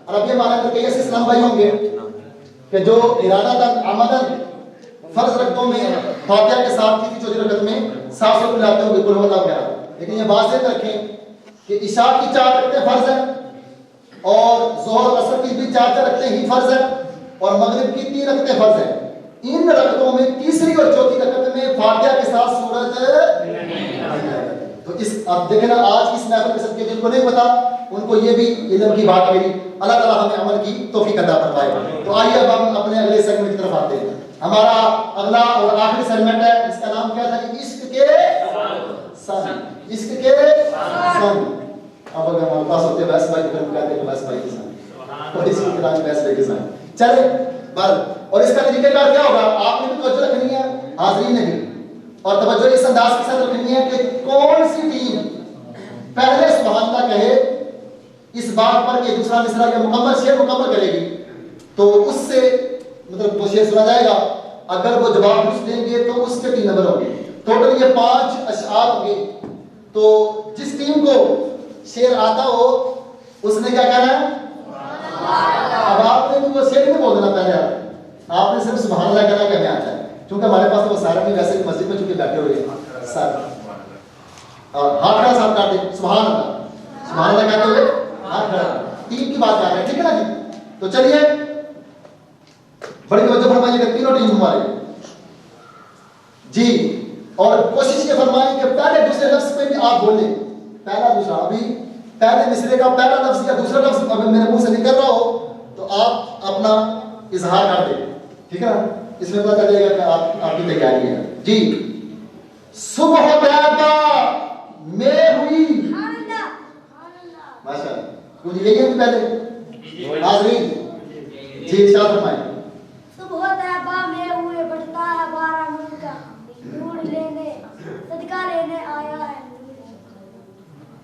اور اب یہ مانا کر کے ایسے اسلام بھائی ہوں گے کہ جو ارادہ تن آمدن فرض رکعتوں میں فاتحہ کے ساتھ کسی چوتھی رکعت میں 7 سورت ملاتے ہوں گے، قل هو اللہ وغیرہ. لیکن یہ واضح رکھیں کہ عشاء کی 4 رکعتیں فرض ہیں، اور ظہر اثر کی بھی 4 رکعتیں ہی فرض ہیں، اور مغرب کی 3 رکعتیں فرض ہیں. ان رکعتوں میں تیسری اور چوتھی رکعت میں فاتحہ کے ساتھ سورت تو اس اب دیکھیں نا، آج کی اس محفل کے سب کے جن کو نہیں پتا ان کو یہ بھی علم کی بات ملی. اللہ تعالیٰ ہمیں عمل کی توفیق عطا فرمائے. تو آئیے اب ہم اپنے اگلے سیگمنٹ کی طرف آتے ہیں. ہمارا اگلا اور آخری سیگمنٹ ہے جس کا نام کیا تھا کہ عشق کے سن. عشق کے سن. اب اگر ہمارے پاس ہوتے ویس بھائی پھر ہم کہتے ہیں ویس بھائی کے سن اور اسی طرح ویس بھائی کے سن. چلے بل اور اس کا طریقہ کار کیا ہوگا آپ نے بھی توجہ رکھنی ہے حاضرین نے بھی اور توجہ اس انداز کے ساتھ رکھنی ہے کہ کون سی ٹیم پہلے سبحان اللہ کہے اس بات پر کہ دوسرا مصرع کا مکمل شعر مکمل کرے گی تو اس سے مطلب وہ شعر سنا جائے گا. اگر وہ جواب درست دیں گے تو اس کے 3 نمبر ہوں گے. ٹوٹل یہ 5 اشعار ہوں گے. تو جس ٹیم کو شعر آتا ہو اس نے کیا کہنا ہے؟ اب آپ نے بھی وہ شعر نہیں بول دینا پہلے آپ نے صرف سبحان اللہ کہنا کہ ہمیں آتا ہے کیونکہ ہمارے پاس تو وہ سارے بھی ویسے مسجد میں چونکہ بیٹھے ہوئے ہیں سر اور ہاتھ کھڑا صاحب کاٹے سبحان اللہ کہتے ہوئے ہاتھ کھڑا. ٹیم کی بات کر رہے ہیں ٹھیک ہے نا جی. تو چلیے بڑی توجہ فرمائیے کہ تینوں ٹیم ہمارے جی اور کوشش یہ فرمائیں کہ پہلے دوسرے لفظ پہ بھی آپ بولیں. پہلا دوسرا ابھی پہلے مصرے کا پہلا لفظ یا دوسرا لفظ اگر میرے منہ سے نکل رہا ہو تو آپ اپنا اظہار کر دیں ٹھیک ہے نا. اس میں پتہ چلے گا کہ آپ کی تیاری ہے جی. صبح طیبہ میں ہوئی ماشاءاللہ کچھ یہی ہے پہلے حاضرین جی ارشاد فرمائیں. صبح طیبہ میں ہوئے بڑھتا ہے بارہ نور کا نور لینے صدقہ لینے آیا ہے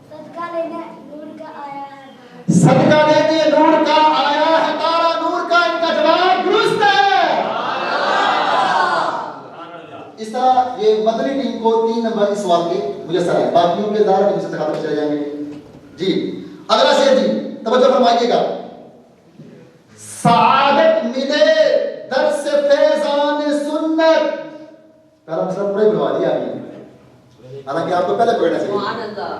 صدقہ لینے نور کا آیا ہے صدقہ لینے نور کا آیا ہے تارا نور کا. ان کا جواب درست ہے. اس طرح یہ مدنی ٹیم کو 3 نمبر اس سوال کے میسر ہے. باقیوں کے دار ان سے تخاطب چلے جائیں گے جی. اگلا شعر جی توجہ فرمائیے گا. سعادت ملے در سے فیضان سنت. پہلا مسئلہ پورا ہی بلوا دیا آپ نے حالانکہ آپ کو پہلے پڑھنا چاہیے. سبحان اللہ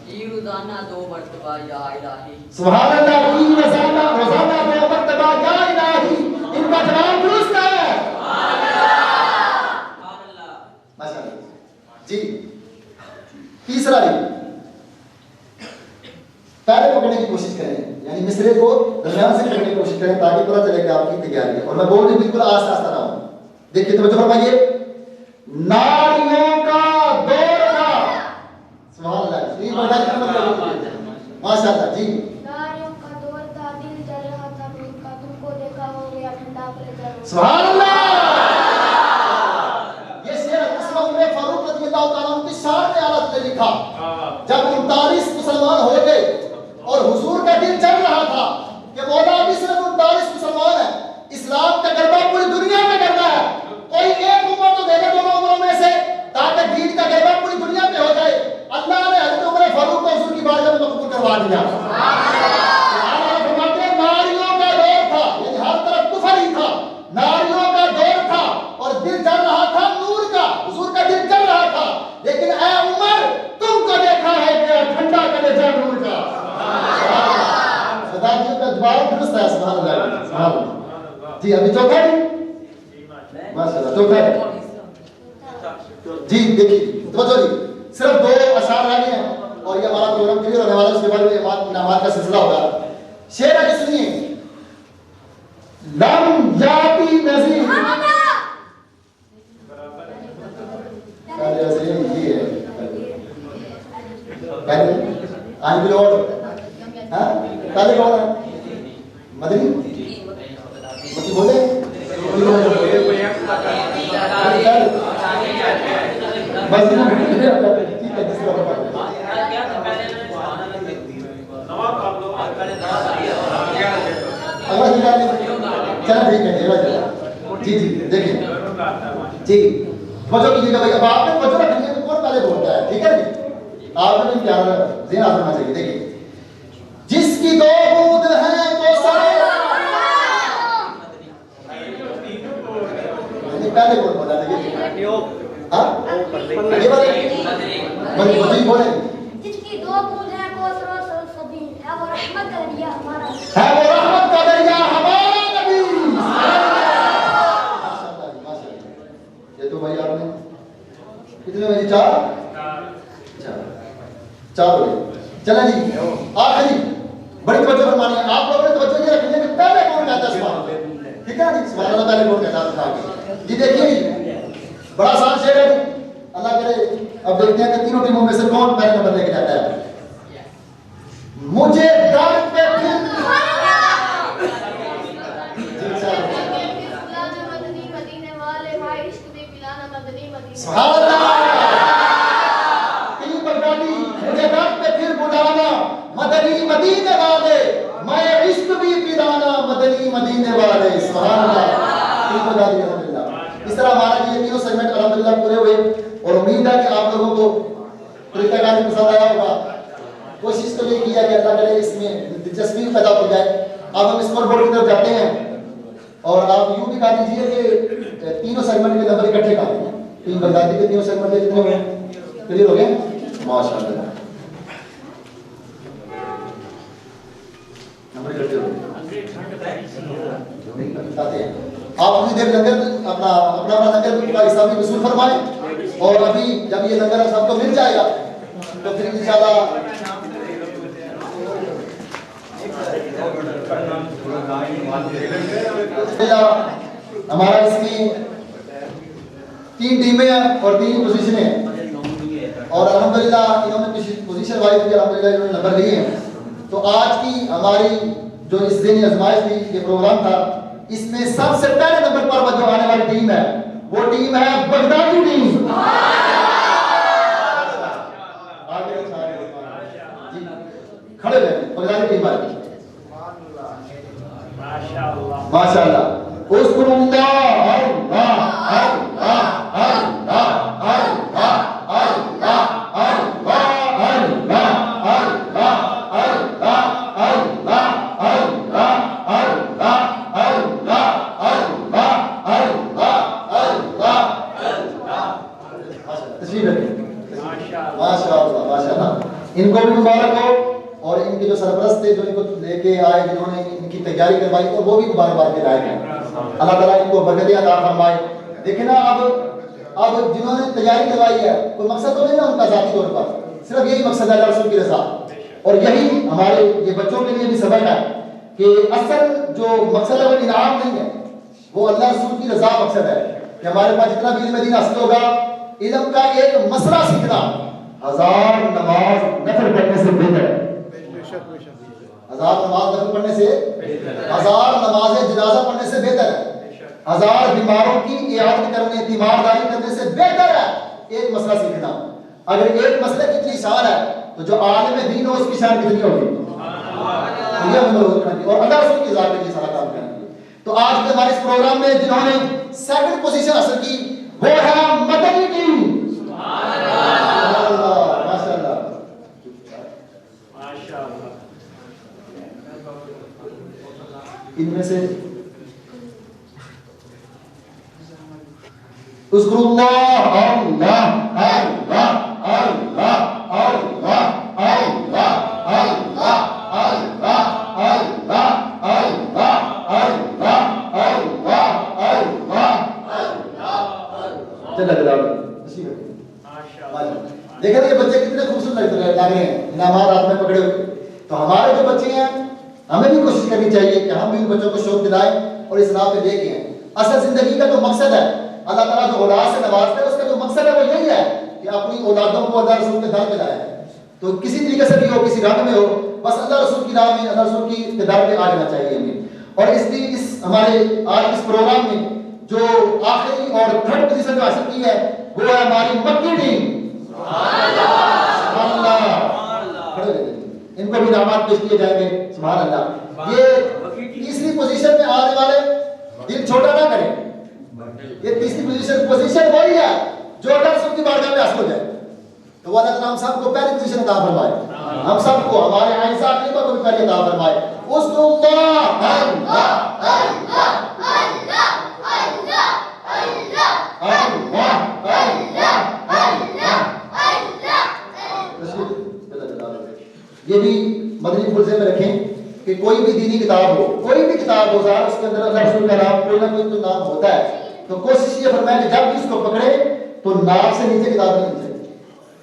جی روزانہ 2 مرتبہ یا الہی. سبحان اللہ جی روزانہ 2 مرتبہ یا الہی. ان کا جواب درست ہے. ماشاءاللہ جی. تیسرا جی پہلے پکڑنے کی کوشش کریں یعنی مصرے کو درمیان سے پکڑنے کی کوشش کریں تاکہ پتہ چلے کہ آپ کی تیاری ہے. اور میں بول رہی بالکل آہستہ آہستہ رہا ہوں. دیکھیے توجہ فرمائیے. ناریوں کا دور تھا. سبحان اللہ یہ بڑا ماشاءاللہ جی. ناریوں کا دور تھا دل جل رہا تھا نور کا تم کو دیکھا ہو گیا ٹھنڈا کلیجہ. سبحان اللہ. یہ شعر اسلام عمر فاروق رضی اللہ تعالیٰ عنہ کی شان میں حالت نے لکھا جب 39 مسلمان ہو گئے اور حضور کا دل چل رہا تھا کہ مولا ابھی صرف 39 مسلمان ہیں. اسلام کا غلبہ پوری دنیا میں کرنا ہے. کوئی ایک عمر تو دے دے دونوں عمروں میں سے تاکہ دین کا غلبہ پوری دنیا پہ ہو جائے. اللہ نے حضرت عمر فاروق کو حضور کی بارگاہ میں مقبول کروا دیا. ناریوں کا دور تھا یعنی ہر طرف کفر ہی تھا. ناریوں کا دور تھا اور دل چل رہا تھا نور کا. حضور کا دل چل رہا تھا لیکن اے عمر تم کو دیکھا ہے کہ ٹھنڈا کلیجہ نور کا. خدا جی کا جواب درست ہے. سبحان اللہ سبحان اللہ جی. ابھی چوتھا جی ماشاءاللہ چوتھا ہے جی. دیکھیے توجہ جی صرف 2 اشعار رہ گئے ہیں اور یہ ہمارا پروگرام کلیئر ہونے والا ہے. اس کے بعد انعامات کا سلسلہ ہوگا. شعر ہے کہ سنیے. لم یاتی نذیر یہ ہے پہلے آئیں بھی اور پہلے کون ہے مدنی مکی بولے جی جی دیکھیں جی توجہ کیجیے گا بھائی. اب آپ نے توجہ رکھنی ہے کہ کون پہلے بولتا ہے ٹھیک ہے جی. آپ نے بھی پیارا ذہن حاصل ہونا چاہیے. دیکھیے جس کی 2 بود ہیں کوثر پہلے کون بولا دیکھیے بولے جس کی 2 بود ہیں کوثر و سلسبیل ہے وہ رحمت کا دریا ہمارا ہے وہ رحمت کا دریا ہمارا نبی. یہ تو بھائی آپ نے کتنے بجے 4 بجے چلیں جی. آخری بڑی توجہ فرمانی ہے. آپ لوگوں نے توجہ یہ رکھنی ہے کہ پہلے کون کہتا ہے سبحان اللہ ٹھیک ہے جی. سبحان اللہ پہلے کون کہتا ہے جی دیکھیے بڑا آسان شعر ہے اللہ کرے اب دیکھتے ہیں کہ تینوں ٹیموں میں سے کون پہلے نمبر لے کے جاتا ہے مجھے درد پہ سبحان اللہ ٹیم بغدادی مجھے درد پہ پھر بلانا مدنی مدینے والے میں عشق بھی پلانا مدنی مدینے والے سبحان اللہ ٹیم بغدادی الحمدللہ اس طرح ہمارا یہ تینوں سیگمنٹ الحمدللہ پورے ہوئے اور امید ہے کہ آپ لوگوں کو طریقہ کار پسند آیا ہوگا کوشش تو یہ کیا کہ اللہ کرے اس میں دلچسپی پیدا ہو جائے اب ہم اسکور بورڈ کی طرف جاتے ہیں اور آپ یوں بھی کہا دیجیے کہ تینوں سیگمنٹ کے نمبر اکٹھے کر دیں ٹیم بغدادی کے تینوں سیگمنٹ کے کتنے ہوئے کلیئر ہو گئے ماشاءاللہ نمبر اکٹھے ہو گئے آپ اپنی دیر لنگر اپنا لنگر کا حصہ بھی وصول فرمائیں اور ابھی جب یہ لنگر سب کو مل جائے گا تو پھر انشاءاللہ ہمارا اس میں 3 ٹیمیں ہیں اور 3 پوزیشنیں ہیں اور الحمدللہ انہوں نے پوزیشن وائز بھی الحمدللہ انہوں نے نمبر لیے ہیں تو آج کی ہماری جو اس دن آزمائش تھی یہ پروگرام تھا اس میں سب سے پہلے نمبر پر جو آنے والی ٹیم ہے وہ ٹیم ہے بغدادی ٹیم کھڑے رہے بغدادی ٹیم والی ماشاءاللہ اذکر اللہ اللہ اللہ اللہ اللہ ان کو بھی مبارک ہو اور ان کے جو سرپرست تھے جو ان کو لے کے آئے جنہوں نے ان کی تیاری کروائی اور وہ بھی مبارکباد کے لائق ہیں اللہ تعالیٰ ان کو برکتیں عطا فرمائے دیکھیں نا اب جنہوں نے تیاری کروائی ہے کوئی مقصد تو نہیں نا ان کا ذاتی طور پر صرف یہی مقصد ہے اللہ رسول کی رضا اور یہی ہمارے یہ بچوں کے لیے بھی سبق ہے کہ اصل جو مقصد ہے وہ انعام نہیں ہے وہ اللہ رسول کی رضا مقصد ہے کہ ہمارے پاس جتنا بھی علم دین حاصل ہوگا علم کا ایک مسئلہ سیکھنا 1000 نماز نفل پڑھنے سے بہتر ہے 1000 نماز نفل پڑھنے سے 1000 نماز جنازہ پڑھنے سے بہتر ہے 1000 بیماروں کی عیادت کرنے تیمارداری کرنے سے بہتر ہے ایک مسئلہ سیکھنا اگر ایک مسئلے کی اتنی شان ہے تو جو عالم دین ہو اس کی شان کتنی ہوگی اور اللہ رسول کی ذات کے لیے سارا کام کریں گے تو آج کے ہمارے اس پروگرام میں جنہوں نے سیکنڈ پوزیشن حاصل کی وہ ہے مدنی ٹیم ان میں سے اذکر اللہ اللہ اللہ اللہ اللہ اللہ اللہ اللہ اللہ اللہ اللہ دیکھیں یہ بچے کتنے خوبصورت لگ رہے ہیں انعامات ہاتھ میں پکڑے ہوئے تو ہمارے جو بچے ہیں ہمیں بھی کوشش کرنی چاہیے کہ ہم بھی ان بچوں کو شوق دلائیں اور اس راہ پہ لے کے آئیں اصل زندگی کا جو مقصد ہے اللہ تعالیٰ جو اولاد سے نوازتا ہے اس کا جو مقصد ہے وہ یہی ہے کہ اپنی اولادوں کو اللہ رسول کے در پہ لائے تو کسی طریقے سے بھی ہو کسی رنگ میں ہو بس اللہ رسول کی راہ میں اللہ رسول کی در پہ آ جانا چاہیے ہمیں اور اس لیے اس ہمارے آج اس پروگرام میں جو آخری اور تھرڈ پوزیشن جو حاصل کی ہے وہ ہے ہماری مکی ٹیم سبحان اللہ ان کو بھی انعامات پیش کیے جائیں گے سبحان اللہ یہ تیسری پوزیشن میں آنے والے دل چھوٹا نہ کریں یہ تیسری پوزیشن وہی ہے جو اللہ رسول کی بارگاہ میں حاصل ہو جائے تو وہ اللہ تعالیٰ ہم سب کو پہلی پوزیشن عطا فرمائے ہم سب کو ہمارے آئنسا عقیدہ کو بھی پہلی عطا فرمائے اس کو اللہ اللہ اللہ اللہ یہ بھی مدنی پھلزے میں رکھیں کہ کوئی بھی دینی کتاب ہو کوئی بھی کتاب ہو ذرا اس کے اندر اللہ رسول کا نام کوئی نہ کوئی تو نام ہوتا ہے تو کوشش یہ فرمائیں کہ جب بھی اس کو پکڑے تو نام سے نیچے کتاب نہیں چاہیے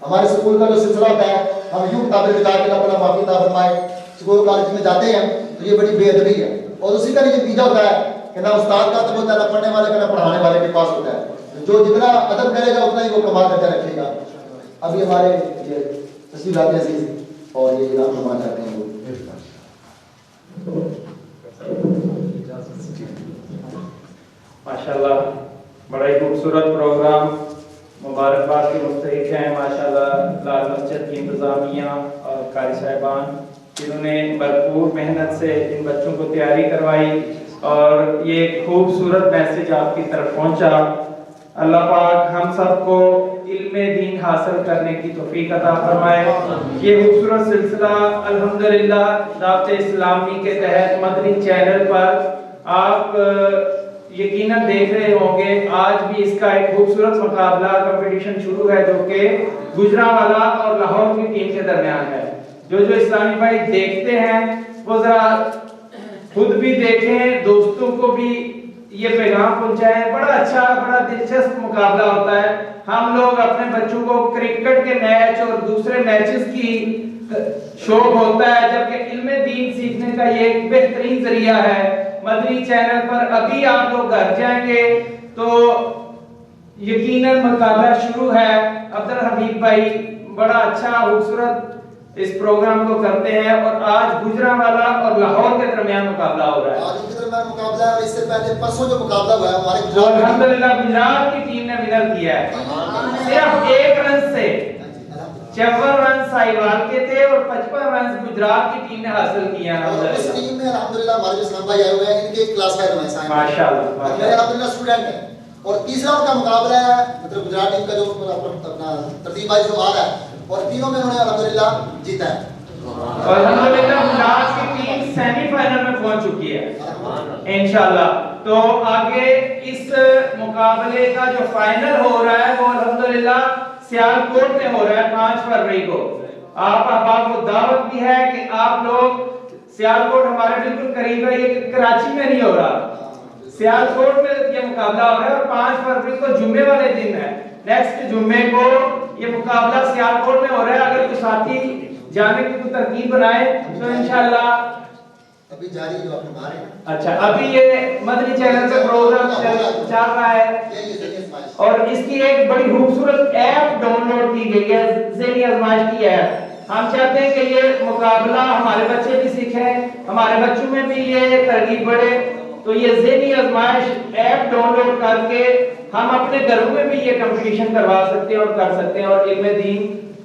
ہمارے سکول کا جو سلسلہ ہوتا ہے ہم یوں کتابیں بتا کے اللہ تعالیٰ معافی عطا فرمائے سکول کالج میں جاتے ہیں تو یہ بڑی بے ادبی ہے اور اسی کا نتیجہ ہوتا ہے کہ نہ استاد کا ادب ہوتا ہے، نہ پڑھنے والے کا، نہ پڑھانے والے کے پاس ہوتا ہے. جو جتنا ادب کرے گا اتنا ہی وہ کما کر کے رکھے گا. ابھی ہمارے یہ تشریفات عزیز اور یہ انعام فرما چاہتے ہیں وہ. ماشاءاللہ بڑا ہی خوبصورت پروگرام، مبارکباد کے مستحق ہیں ماشاءاللہ لال مسجد کی انتظامیہ اور قاری صاحبان، جنہوں نے بھرپور محنت سے ان بچوں کو تیاری کروائی اور یہ ایک خوبصورت میسج آپ کی طرف پہنچا. اللہ پاک ہم سب کو علم دین حاصل کرنے کی توفیق عطا فرمائے. یہ خوبصورت سلسلہ الحمدللہ دعوت اسلامی کے تحت مدنی چینل پر آپ یقیناً دیکھ رہے ہوں گے. آج بھی اس کا ایک خوبصورت مقابلہ کمپٹیشن شروع ہے جو کہ گجرانوالہ اور لاہور کی ٹیم کے درمیان ہے. جو اسلامی بھائی دیکھتے ہیں وہ ذرا خود بھی دیکھیں، دوستوں کو بھی یہ پیغام پہنچائیں. بڑا اچھا بڑا دلچسپ مقابلہ ہوتا ہے. ہم لوگ اپنے بچوں کو کرکٹ کے میچ اور دوسرے میچز کی شوق ہوتا ہے، جبکہ علم دین سیکھنے کا یہ ایک بہترین ذریعہ ہے. مدنی چینل پر ابھی آپ لوگ گھر جائیں گے تو یقیناً مقابلہ شروع ہے. عبدالحبیب بھائی بڑا اچھا خوبصورت اس پروگرام کو کرتے ہیں اور آج گجرانوالہ اور لاہور کے درمیان مقابلہ ہو رہا ہے. آج ان کے درمیان مقابلہ ہے اور اس سے پہلے پرسوں جو مقابلہ ہوا ہے ہمارے جو الحمدللہ گجرات کی ٹیم نے ونر کیا ہے صرف 1 رن سے. 54 رن ساہیوال کے تھے اور 55 رن گجرات کی ٹیم نے حاصل کیے ہیں. اس ٹیم میں الحمدللہ ہمارے جو اسلام بھائی آئے ہوئے ہیں ان کے کلاس کا نمائش ہیں ماشاءاللہ. میرے الحمدللہ اسٹوڈنٹ ہیں. اور تیسرا ان کا مقابلہ ہے مطلب گجرات ٹیم کا جو اپنا ترتیب بائی جو آ رہا ہے اور تینوں میں انہوں نے الحمدللہ جیتا ہے. اور الحمدللہ گجرات کی ٹیم سیمی فائنل میں پہنچ چکی ہے انشاءاللہ. تو آگے اس مقابلے کا جو فائنل ہو رہا ہے وہ الحمدللہ سیالکوٹ میں ہو رہا ہے 5 فروری کو. آپ احباب کو دعوت بھی ہے کہ آپ لوگ سیالکوٹ ہمارے بالکل قریب ہے، یہ کراچی میں نہیں ہو رہا، سیالکوٹ میں یہ مقابلہ ہو رہا ہے اور 5 فروری کو جمعے والے دن ہے. نیکسٹ جمعے کو یہ مقابلہ سیالکوٹ میں ہو رہا ہے. اگر کوئی ساتھی جانے کی کوئی ترکیب بنائے تو انشاءاللہ ابھی جاری جو اپنے باہر ہیں. اچھا ابھی یہ مدنی چینل کا پروگرام چل رہا ہے اور اس کی ایک بڑی خوبصورت ایپ ڈاؤن لوڈ کی گئی ہے، ذہنی آزمائش کی ایپ. ہم چاہتے ہیں کہ یہ مقابلہ ہمارے بچے بھی سیکھیں، ہمارے بچوں میں بھی یہ ترغیب بڑھے. تو یہ ذہنی آزمائش ایپ ڈاؤن لوڈ کر کے ہم اپنے گھروں میں بھی یہ کمپٹیشن کروا سکتے ہیں اور کر سکتے ہیں اور علم دین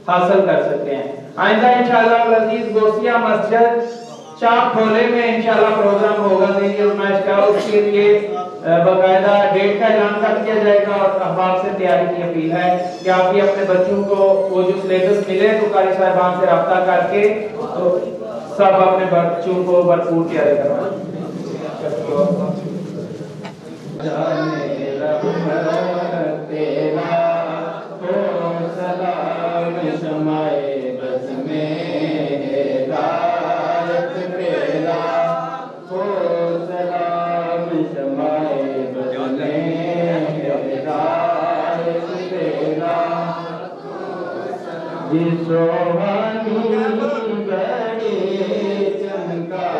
حاصل کر سکتے ہیں. آئندہ انشاءاللہ العزیز گوسیہ مسجد چاپ کھولے میں انشاءاللہ پروگرام ہوگا ذہنی آزمائش کا. اس کے لیے باقاعدہ ڈیٹ کا اعلان کر دیا جائے گا اور احباب سے تیاری کی اپیل ہے کہ آپ بھی اپنے بچوں کو وہ جو سلیبس ملے تو قاری صاحبان سے رابطہ کر کے تو سب اپنے بچوں کو بھرپور تیاری کروائیں. جانے رحمت تیرا ہو سلام شمائے بس میں ہدایت تیرا ہو سلام شمائے بس میں ہدایت تیرا جس سوہانی بڑی چمکا